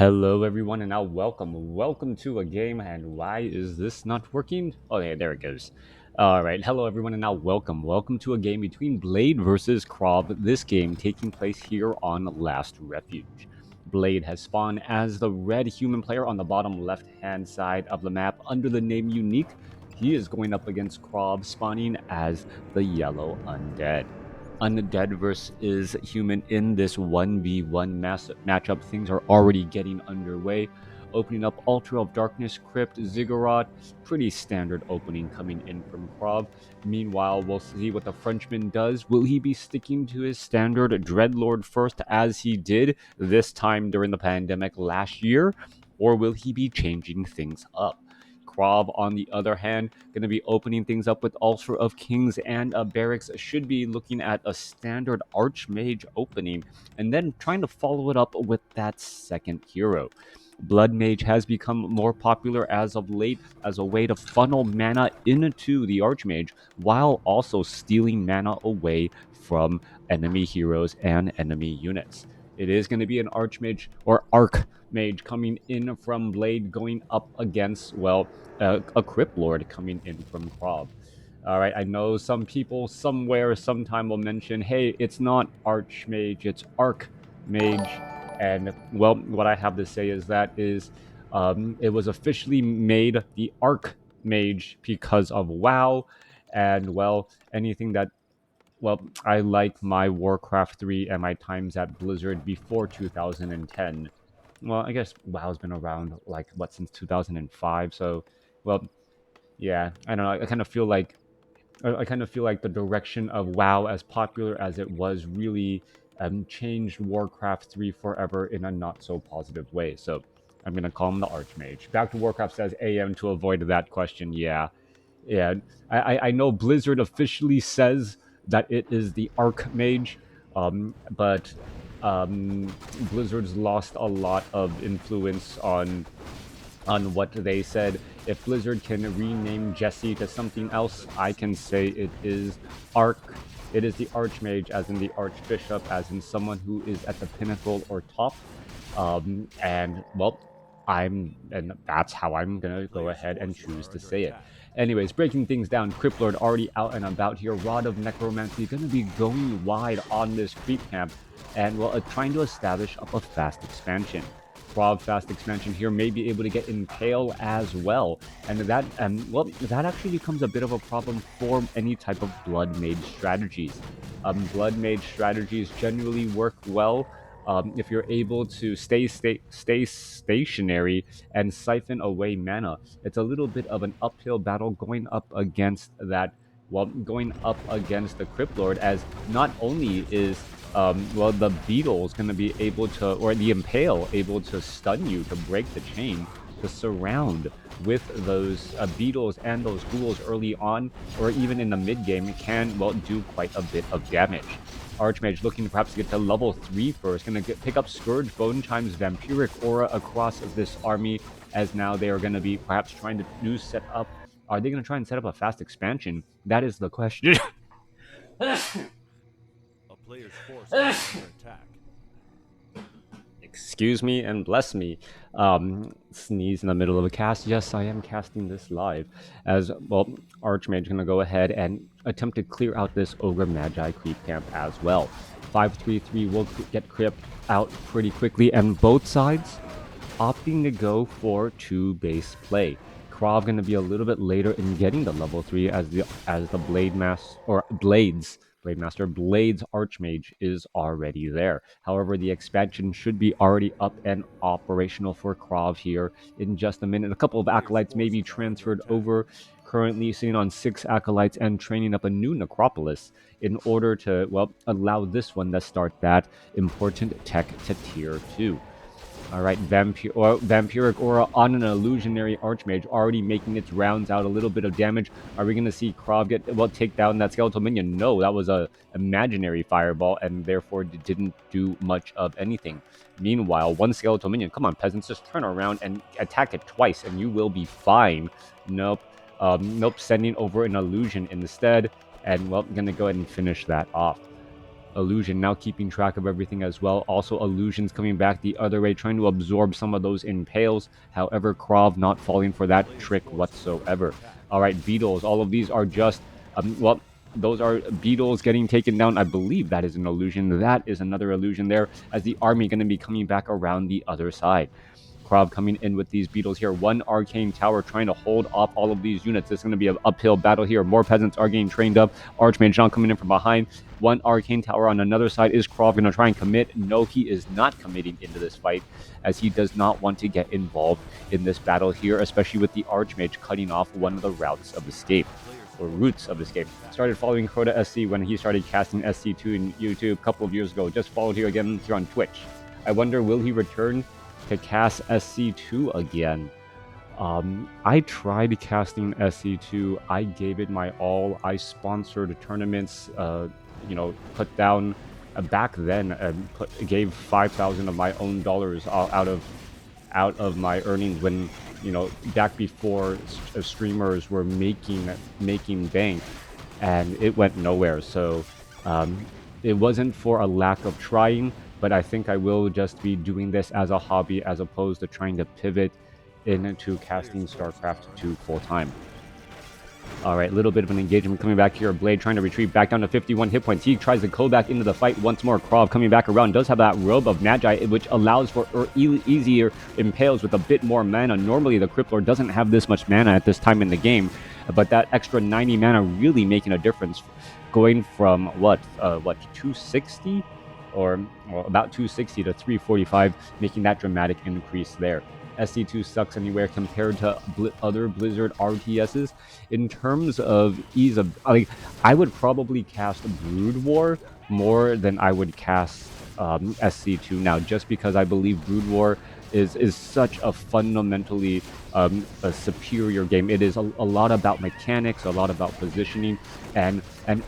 Hello everyone and now welcome to a game. And why is this not working? Oh yeah, there it goes. Alright, hello everyone and now welcome to a game between Blade versus KraV. This game taking place here on Last Refuge. Blade has spawned as the red human player on the bottom left hand side of the map under the name Unique. He is going up against KraV spawning as the yellow undead. Undead versus human in this 1v1 matchup. Things are already getting underway. Opening up Altar of Darkness, Crypt, Ziggurat. Pretty standard opening coming in from KraV. Meanwhile, we'll see what the Frenchman does. Will he be sticking to his standard Dreadlord first as he did this time during the pandemic last year? Or will he be changing things up? KraV, on the other hand, going to be opening things up with Altar of Kings and Barracks. Should be looking at a standard Archmage opening and then trying to follow it up with that second hero. Blood Mage has become more popular as of late as a way to funnel mana into the Archmage while also stealing mana away from enemy heroes and enemy units. It is going to be an Archmage or Archmage coming in from Blade going up against, well, a Crypt Lord coming in from KraV. All right, I know some people somewhere, sometime will mention, hey, it's not Archmage, it's Archmage. And, well, what I have to say is it was officially made the Archmage because of WoW. And, well, anything that I like my Warcraft 3 and my times at Blizzard before 2010. Well, I guess WoW's been around, like, what, since 2005, so, well, yeah, I don't know, I kind of feel like the direction of WoW, as popular as it was, really changed Warcraft 3 forever in a not so positive way. So I'm gonna call him the Archmage. Back to Warcraft says AM to avoid that question. Yeah, yeah. I know Blizzard officially says that it is the Archmage, but Blizzard's lost a lot of influence on what they said. If Blizzard can rename Jesse to something else, I can say it is Arc. It is the Archmage, as in the Archbishop, as in someone who is at the pinnacle or top. And well, and that's how I'm gonna go ahead and choose to say it. Anyways, breaking things down, Cryptlord already out and about here. Rod of Necromancy gonna be going wide on this creep camp, and well, trying to establish up a fast expansion. KraV fast expansion here may be able to get Impale as well, and that actually becomes a bit of a problem for any type of Blood Mage strategies. Blood Mage strategies generally work well if you're able to stay stationary and siphon away mana. It's a little bit of an uphill battle going up against that. Well, going up against the Crypt Lord, as not only is the Beetle's going to be able to, or the Impale, able to stun you, to break the chain, to surround with those Beetles and those ghouls early on, or even in the mid game, it can, well, do quite a bit of damage. Archmage looking to perhaps get to level 3 first, going to pick up Scourge, Bone Chimes, Vampiric Aura across this army, as now they are going to be perhaps trying to set up. Are they going to try and set up a fast expansion? That is the question. A player's force is under attack. Excuse me and bless me. Sneeze in the middle of a cast. Yes, I am casting this live. As well, Archmage gonna go ahead and attempt to clear out this Ogre Magi creep camp as well. 533 will get crypt out pretty quickly, and both sides opting to go for 2 base play. KraV gonna be a little bit later in getting the level 3 as the Blades Archmage is already there. However, the expansion should be already up and operational for KraV here in just a minute. A couple of acolytes may be transferred over, currently sitting on 6 acolytes and training up a new necropolis in order to, well, allow this one to start that important tech to tier 2. All right, Vampiric Aura on an Illusionary Archmage, already making its rounds out, a little bit of damage. Are we going to see KraV take down that Skeletal Minion? No, that was a imaginary Fireball, and therefore didn't do much of anything. Meanwhile, one Skeletal Minion, come on, peasants, just turn around and attack it twice, and you will be fine. Nope, sending over an Illusion instead, and, well, going to go ahead and finish that off. Illusion now keeping track of everything as well. Also, Illusion's coming back the other way, trying to absorb some of those impales. However, KraV not falling for that trick whatsoever. All right, Beetles. All of these are just, well, those are Beetles getting taken down. I believe that is an illusion. That is another illusion there, as the army going to be coming back around the other side. KraV coming in with these Beetles here. One Arcane Tower trying to hold off all of these units. It's going to be an uphill battle here. More peasants are getting trained up. Archmage now coming in from behind. One Arcane Tower on another side. Is KraV going to try and commit? No, he is not committing into this fight, as he does not want to get involved in this battle here, especially with the Archmage cutting off one of the routes of escape. Or routes of escape. Started following Crota SC when he started casting SC2 in YouTube a couple of years ago. Just followed here again here on Twitch. I wonder, will he return to cast SC2 again? I tried casting SC2. I gave it my all. I sponsored tournaments, put down back then, gave 5,000 of my own dollars out of my earnings when, back before streamers were making bank, and it went nowhere. So it wasn't for a lack of trying, but I think I will just be doing this as a hobby as opposed to trying to pivot into casting StarCraft 2 full-time. All right, a little bit of an engagement coming back here. Blade trying to retreat back down to 51 hit points. He tries to go back into the fight once more. KraV coming back around. Does have that robe of Magi, which allows for easier impales with a bit more mana. Normally, the Crypt Lord doesn't have this much mana at this time in the game, but that extra 90 mana really making a difference. Going from, 260? Or about 260 to 345, making that dramatic increase there. SC2 sucks anywhere compared to other Blizzard RTSs. In terms of ease of, I would probably cast Brood War more than I would cast SC2 now, just because I believe Brood War is such a fundamentally a superior game. It is a lot about mechanics, a lot about positioning, and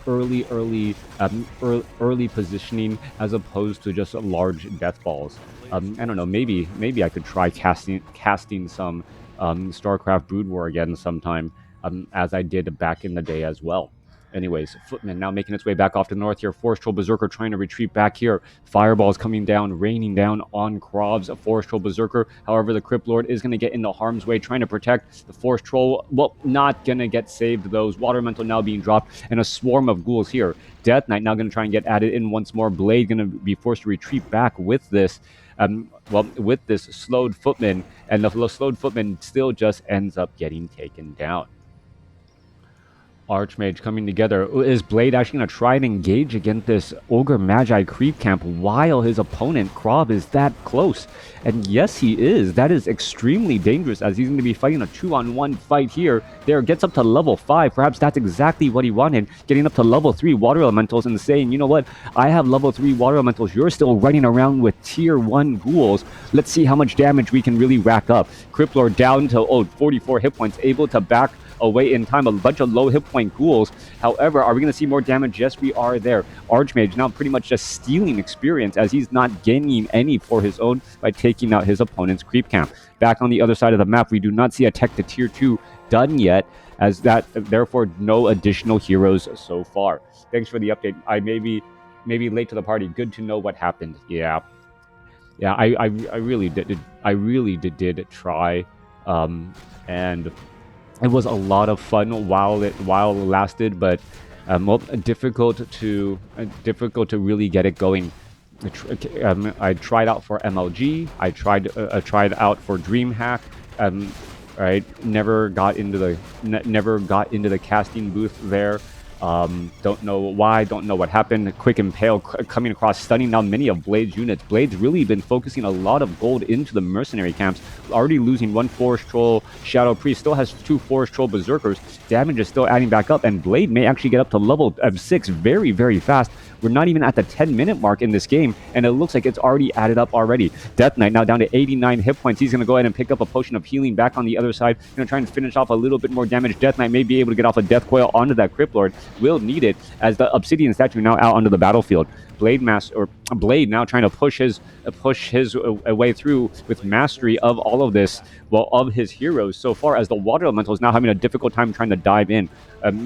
early positioning as opposed to just large death balls. I don't know. Maybe I could try casting some StarCraft Brood War again sometime, as I did back in the day as well. Anyways, Footman now making its way back off to the north here. Force Troll Berserker trying to retreat back here. Fireballs coming down, raining down on KraV's Force Troll Berserker. However, the Crypt Lord is going to get into harm's way, trying to protect the Force Troll. Well, not going to get saved. Those Water Elemental now being dropped, and a swarm of ghouls here. Death Knight now going to try and get added in once more. Blade going to be forced to retreat back with this. With this slowed Footman, and the slowed Footman still just ends up getting taken down. Archmage coming together. Is Blade actually going to try and engage against this Ogre Magi creep camp while his opponent, KraV, is that close? And yes, he is. That is extremely dangerous, as he's going to be fighting a 2-on-1 fight here. There, gets up to level 5. Perhaps that's exactly what he wanted, getting up to level 3 Water Elementals and saying, you know what, I have level 3 Water Elementals. You're still running around with tier 1 ghouls. Let's see how much damage we can really rack up. Crypt Lord down to 44 hit points, able to back away in time, a bunch of low hit point ghouls. However, are we going to see more damage? Yes, we are there. Archmage now pretty much just stealing experience, as he's not gaining any for his own by taking out his opponent's creep camp. Back on the other side of the map, we do not see a tech to tier 2 done yet, as that, therefore, no additional heroes so far. Thanks for the update. I may be late to the party. Good to know what happened. Yeah, I really did try, and it was a lot of fun while it lasted, but difficult to really get it going. I tried out for MLG. I tried out for DreamHack. Right, never got into the casting booth there. Don't know why, don't know what happened. Quick Impale coming across, stunning down many of Blade's units. Blade's really been focusing a lot of gold into the mercenary camps, already losing one Forest Troll Shadow Priest, still has 2 Forest Troll Berserkers. Damage is still adding back up, and Blade may actually get up to level 6 very, very fast. We're not even at the 10-minute mark in this game, and it looks like it's already added up already. Death Knight now down to 89 hit points. He's going to go ahead and pick up a potion of healing back on the other side. Going to try and finish off a little bit more damage. Death Knight may be able to get off a Death Coil onto that Crypt Lord. Will need it, as the Obsidian statue now out onto the battlefield. Blade now trying to push his way through with mastery of all of this, well, of his heroes so far, as the water elemental is now having a difficult time trying to dive in.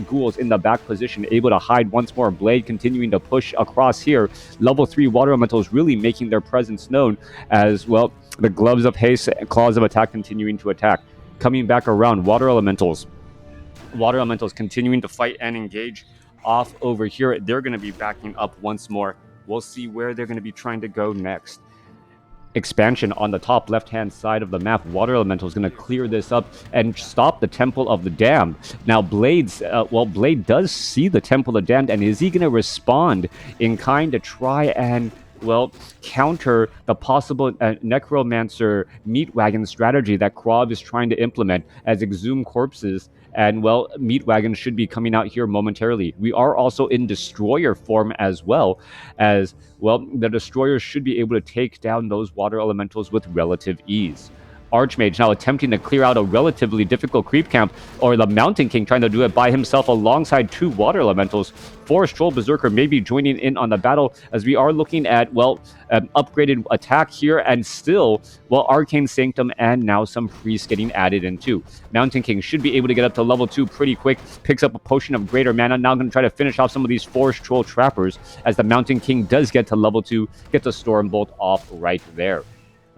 Ghouls in the back position, able to hide once more. Blade continuing to push across here. Level 3 water elementals really making their presence known, as well. The gloves of haste, claws of attack continuing to attack. Coming back around, water elementals continuing to fight and engage off over here. They're going to be backing up once more. We'll see where they're going to be trying to go next. Expansion on the top left-hand side of the map. Water elemental is going to clear this up and stop the Temple of the Damned. Now, Blade does see the Temple of the Damned, and is he going to respond in kind to try and, well, counter the possible necromancer meat wagon strategy that KraV is trying to implement, as exhumed corpses and, well, meat wagons should be coming out here momentarily. We are also in destroyer form as well, as, well, the destroyers should be able to take down those water elementals with relative ease. Archmage now attempting to clear out a relatively difficult creep camp, or the Mountain King trying to do it by himself alongside 2 water elementals. Forest Troll Berserker may be joining in on the battle, as we are looking at, well, upgraded attack here, and still, well, Arcane Sanctum and now some priests getting added in too. Mountain King should be able to get up to level 2 pretty quick, picks up a potion of greater mana, now going to try to finish off some of these Forest Troll Trappers, as the Mountain King does get to level 2, gets a Stormbolt off right there.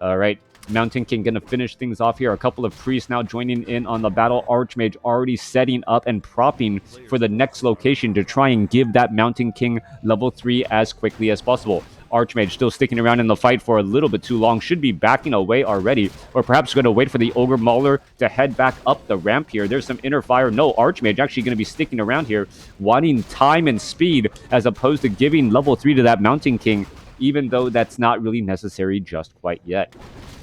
Alright, Mountain King going to finish things off here. A couple of priests now joining in on the battle. Archmage already setting up and propping for the next location to try and give that Mountain King level 3 as quickly as possible. Archmage still sticking around in the fight for a little bit too long. Should be backing away already, or perhaps going to wait for the Ogre Mauler to head back up the ramp here. There's some inner fire. No, Archmage actually going to be sticking around here, wanting time and speed, as opposed to giving level 3 to that Mountain King, even though that's not really necessary just quite yet.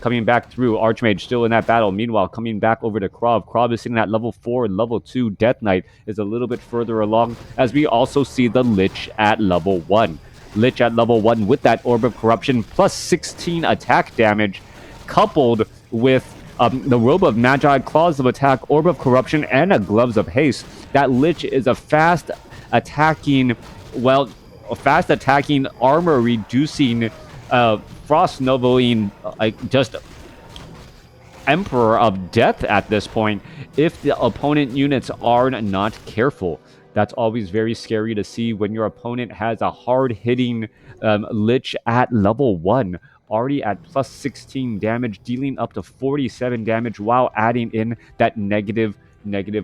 Coming back through, Archmage still in that battle. Meanwhile, coming back over to KraV. KraV is sitting at level 4. Level 2 Death Knight is a little bit further along, as we also see the Lich at level 1. Lich at level 1 with that Orb of Corruption, plus 16 attack damage, coupled with the Robe of Magi, Claws of Attack, Orb of Corruption, and a Gloves of Haste. That Lich is a fast attacking, well, armor reducing, Frost Noveling, just Emperor of Death at this point, if the opponent units are not careful. That's always very scary to see when your opponent has a hard-hitting Lich at level 1, already at plus 16 damage, dealing up to 47 damage while adding in that negative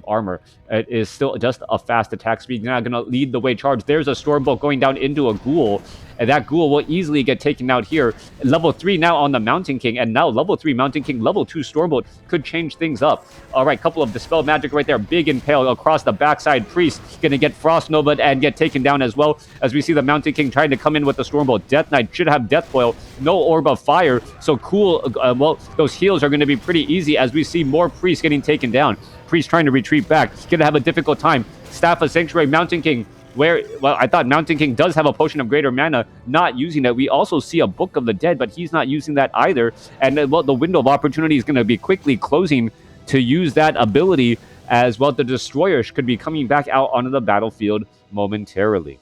armor. It is still just a fast attack speed. Now going to lead the way charge. There's a Stormbolt going down into a Ghoul, and that Ghoul will easily get taken out here. Level 3 now on the Mountain King, and now level 3 Mountain King, level 2 Stormbolt could change things up. All right, couple of Dispel Magic right there. Big Impale across the backside. Priest going to get Frost Nova and get taken down as well, as we see the Mountain King trying to come in with the Stormbolt. Death Knight should have Death Coil, no Orb of Fire, so cool. Well, those heals are going to be pretty easy, as we see more Priests getting taken down. Priest trying to retreat back. He's going to have a difficult time. Staff of Sanctuary, Mountain King, where, well, I thought Mountain King does have a Potion of Greater Mana, not using it. We also see a Book of the Dead, but he's not using that either. And, well, the window of opportunity is going to be quickly closing to use that ability, as well. The Destroyers could be coming back out onto the battlefield momentarily.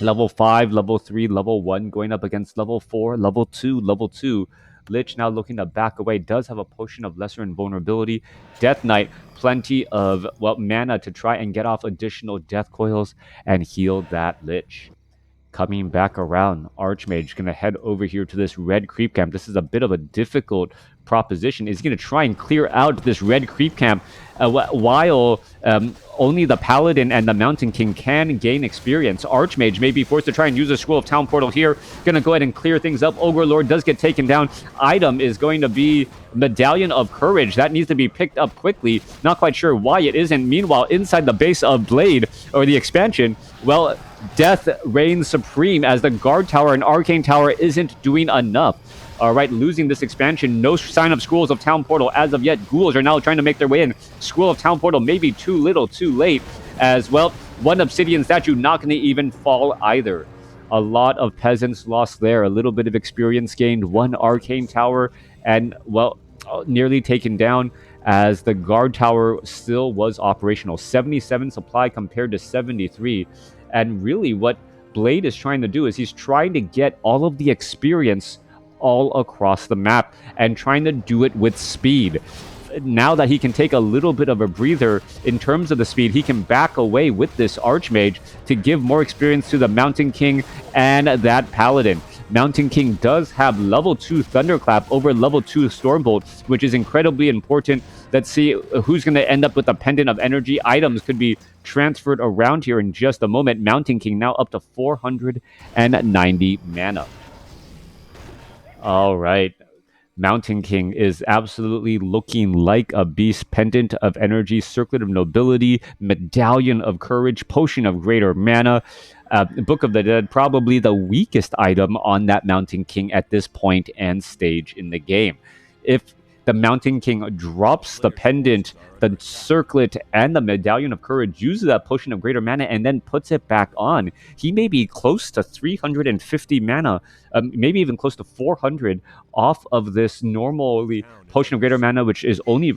Level 5, level 3, level 1 going up against level 4, level 2, level 2. Lich now looking to back away, does have a Potion of Lesser Invulnerability. Death Knight, plenty of, well, mana to try and get off additional Death Coils and heal that Lich. Coming back around, Archmage going to head over here to this red creep camp. This is a bit of a difficult proposition. Is going to try and clear out this red creep camp while only the Paladin and the Mountain King can gain experience. Archmage may be forced to try and use a Scroll of Town Portal here. Going to go ahead and clear things up. Ogre Lord does get taken down. Item is going to be Medallion of Courage. That needs to be picked up quickly. Not quite sure why it isn't. Meanwhile, inside the base of Blade, or the expansion, well, death reigns supreme, as the Guard Tower and Arcane Tower isn't doing enough. All right, losing this expansion. No sign of Scrolls of Town Portal as of yet. Ghouls are now trying to make their way in. Scroll of Town Portal maybe too little, too late, as well. One Obsidian statue not going to even fall either. A lot of peasants lost there. A little bit of experience gained. One Arcane Tower, and, well, nearly taken down, as the Guard Tower still was operational. 77 supply compared to 73. And really what Blade is trying to do is he's trying to get all of the experience all across the map and trying to do it with speed. Now that he can take a little bit of a breather in terms of the speed, he can back away with this Archmage to give more experience to the Mountain King and that Paladin. Mountain King does have level 2 Thunderclap over level 2 Stormbolt, which is incredibly important. Let's see who's going to end up with a Pendant of Energy. Items could be transferred around here in just a moment. Mountain King now up to 490 mana. All right. Mountain King is absolutely looking like a beast. Pendant of Energy, Circlet of Nobility, Medallion of Courage, Potion of Greater Mana, Book of the Dead, probably the weakest item on that Mountain King at this point and stage in the game. If the Mountain King drops the Pendant, the Circlet, and the Medallion of Courage, uses that Potion of Greater Mana, and then puts it back on, he may be close to 350 mana, maybe even close to 400 off of this normally Potion of Greater Mana, which is only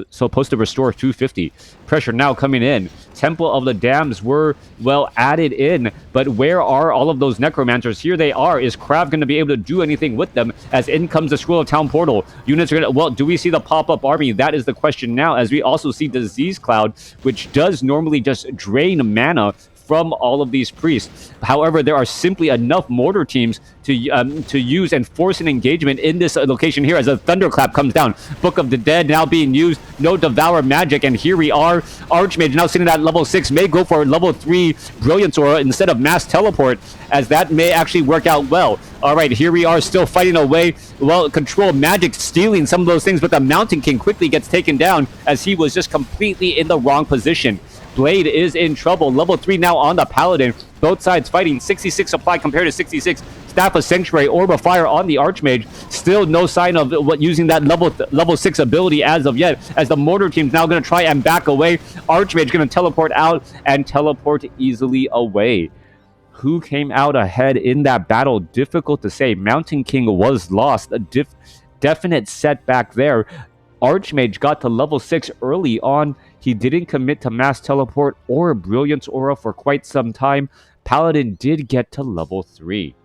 supposed to restore 250. Pressure now coming in. Temple of the Dams were, well, added in, but where are all of those Necromancers? Here they are. Is KraV going to be able to do anything with them as in comes the Scroll of Town Portal? Units are going to, well, do we see the pop-up army? That is the question now, as we also see Disease Cloud, which does normally just drain mana from all of these priests. However, there are simply enough mortar teams to use and force an engagement in this location here as a Thunderclap comes down. Book of the Dead now being used. No Devour Magic, and here we are. Archmage now sitting at level 6 may go for level 3 Brilliance Aura instead of Mass Teleport, as that may actually work out well. All right, here we are still fighting away. Well, Control Magic stealing some of those things, but the Mountain King quickly gets taken down as he was just completely in the wrong position. Blade is in trouble. Level 3 now on the Paladin. Both sides fighting. 66 supply compared to 66. Staff of Sanctuary, Orb of Fire on the Archmage. Still no sign of using that level 6 ability as of yet, as the Mortar team's now going to try and back away. Archmage going to teleport out and teleport easily away. Who came out ahead in that battle? Difficult to say. Mountain King was lost. A definite setback there. Archmage got to level 6 early on. He didn't commit to Mass Teleport or Brilliance Aura for quite some time. Paladin did get to level 3.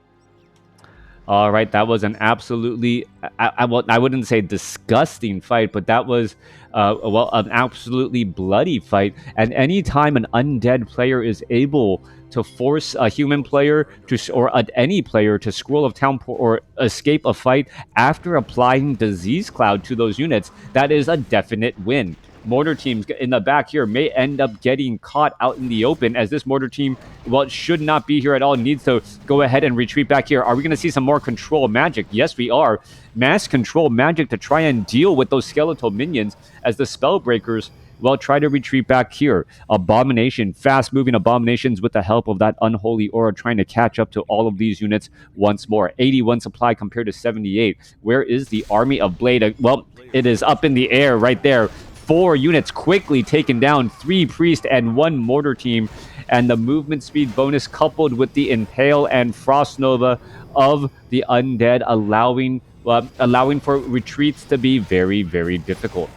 All right, that was an absolutely, I wouldn't say disgusting fight, but that was, well, an absolutely bloody fight. And anytime an undead player is able to force a human player to, or any player to Scroll of Town or escape a fight after applying Disease Cloud to those units, that is a definite win. Mortar teams in the back here may end up getting caught out in the open, as this mortar team, well, it should not be here at all, needs to go ahead and retreat back here. Are we going to see some more Control Magic? Yes, we are. Mass Control Magic to try and deal with those skeletal minions as the Spellbreakers, well, try to retreat back here. Abomination, fast-moving Abominations with the help of that Unholy Aura trying to catch up to all of these units once more. 81 supply compared to 78. Where is the Army of Blade? Well, it is up in the air right there. 4 units quickly taken down, 3 Priest and 1 Mortar team, and the movement speed bonus coupled with the Impale and Frost Nova of the Undead allowing for retreats to be very, very difficult.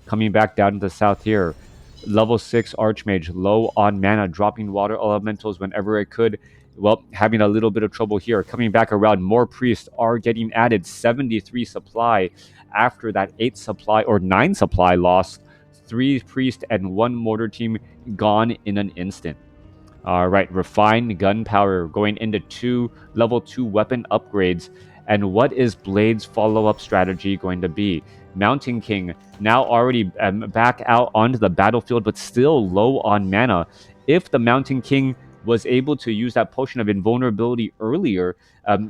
Coming back down to the south here, level 6 Archmage, low on mana, dropping water elementals whenever it could. Well, having a little bit of trouble here. Coming back around, more priests are getting added. 73 supply after that 8 supply or 9 supply loss. 3 priest and 1 mortar team gone in an instant. All right, refined gunpowder going into 2 level 2 weapon upgrades. And what is Blade's follow-up strategy going to be? Mountain King now already back out onto the battlefield, but still low on mana. If the Mountain King was able to use that Potion of Invulnerability earlier,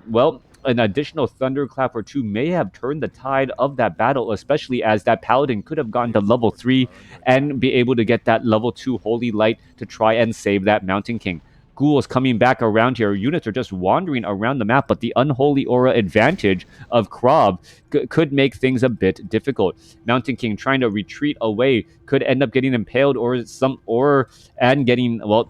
well, an additional Thunderclap or 2 may have turned the tide of that battle, especially as that Paladin could have gone to level 3 and be able to get that level 2 Holy Light to try and save that Mountain King. Ghouls coming back around here. Units are just wandering around the map, but the Unholy Aura advantage of KraV could make things a bit difficult. Mountain King trying to retreat away could end up getting impaled and getting, well,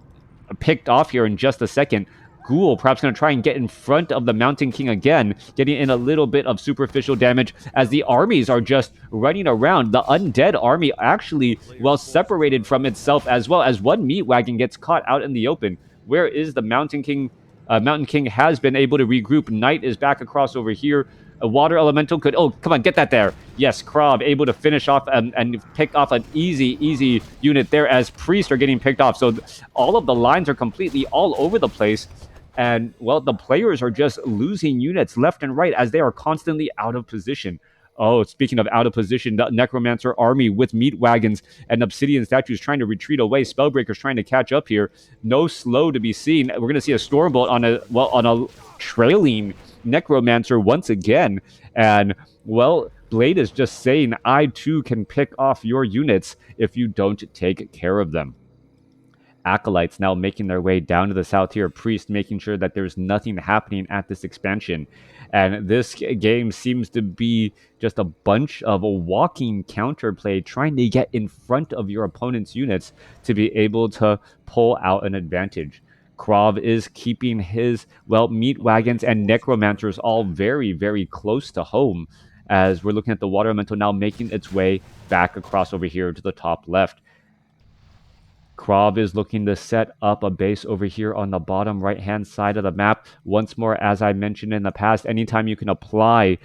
picked off here in just a second. Ghoul perhaps going to try and get in front of the Mountain King again, getting in a little bit of superficial damage as the armies are just running around. The undead army actually well separated from itself, as well as 1 meat wagon gets caught out in the open. Where is the Mountain King? Mountain King has been able to regroup. Knight is back across over here. A water elemental could. Oh, come on, get that there. Yes, KraV able to finish off and pick off an easy unit there as priests are getting picked off. So all of the lines are completely all over the place. And, well, the players are just losing units left and right as they are constantly out of position. Oh, speaking of out of position, the Necromancer army with meat wagons and obsidian statues trying to retreat away. Spellbreakers trying to catch up here. No slow to be seen. We're going to see a Stormbolt on a trailing Necromancer once again. And, well, Blade is just saying, I too can pick off your units if you don't take care of them. Acolytes now making their way down to the south here. Priest making sure that there's nothing happening at this expansion. And this game seems to be just a bunch of a walking counterplay, trying to get in front of your opponent's units to be able to pull out an advantage. KraV is keeping his, well, meat wagons and necromancers all very close to home, as we're looking at the water elemental now making its way back across over here to the top left. KraV is looking to set up a base over here on the bottom right-hand side of the map. Once more, as I mentioned in the past, anytime you can apply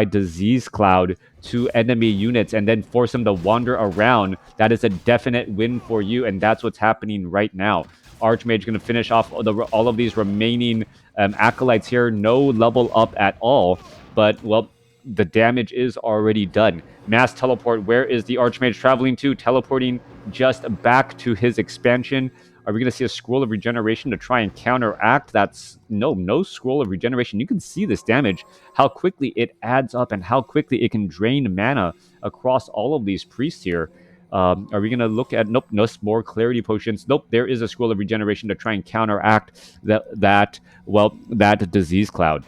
Disease Cloud to enemy units and then force them to wander around, that is a definite win for you, and that's what's happening right now. Archmage going to finish off all of these remaining acolytes here. No level up at all, but, well, the damage is already done. Mass teleport. Where is the Archmage traveling to? Teleporting just back to his expansion. Are we going to see a scroll of regeneration to try and counteract? That's no scroll of regeneration. You can see this damage, how quickly it adds up and how quickly it can drain mana across all of these priests here. Are we going to look at... Nope, no more clarity potions. Nope, there is a scroll of regeneration to try and counteract that disease cloud.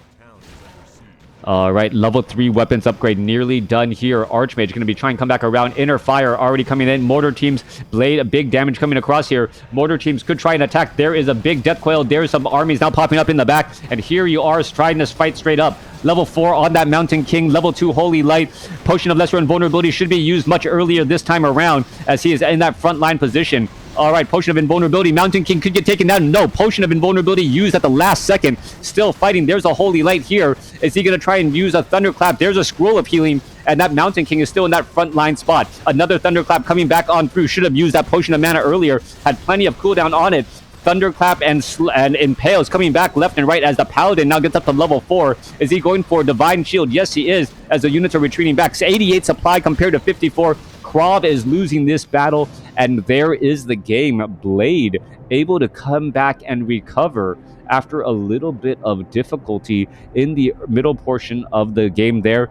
All right, level 3 weapons upgrade nearly done here. Archmage going to be trying to come back around. Inner fire already coming in. Mortar teams, Blade, a big damage coming across here. Mortar teams could try and attack. There is a big death coil. There's some armies now popping up in the back. And here you are trying to fight straight up. Level 4 on that Mountain King. Level 2 Holy Light. Potion of Lesser Invulnerability should be used much earlier this time around as he is in that front line position. All right, Potion of Invulnerability. Mountain King could get taken down. No, Potion of Invulnerability used at the last second. Still fighting. There's a Holy Light here. Is he going to try and use a Thunderclap? There's a Scroll of Healing, and that Mountain King is still in that front line spot. Another Thunderclap coming back on through. Should have used that Potion of Mana earlier. Had plenty of cooldown on it. Thunderclap and Impales coming back left and right as the Paladin now gets up to level 4. Is he going for Divine Shield? Yes, he is, as the units are retreating back. So 88 supply compared to 54. KraV is losing this battle, and there is the game. Blade able to come back and recover after a little bit of difficulty in the middle portion of the game there,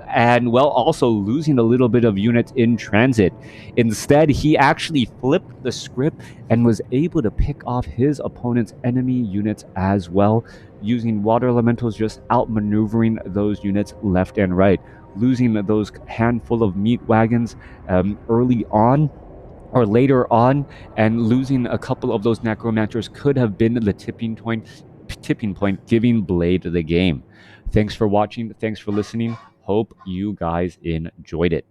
and, well, also losing a little bit of units in transit. Instead, he actually flipped the script and was able to pick off his opponent's enemy units as well, using water elementals, just outmaneuvering those units left and right, losing those handful of meat wagons early on or later on, and losing a couple of those necromancers could have been the tipping point, giving Blade the game. Thanks for watching. Thanks for listening. Hope you guys enjoyed it.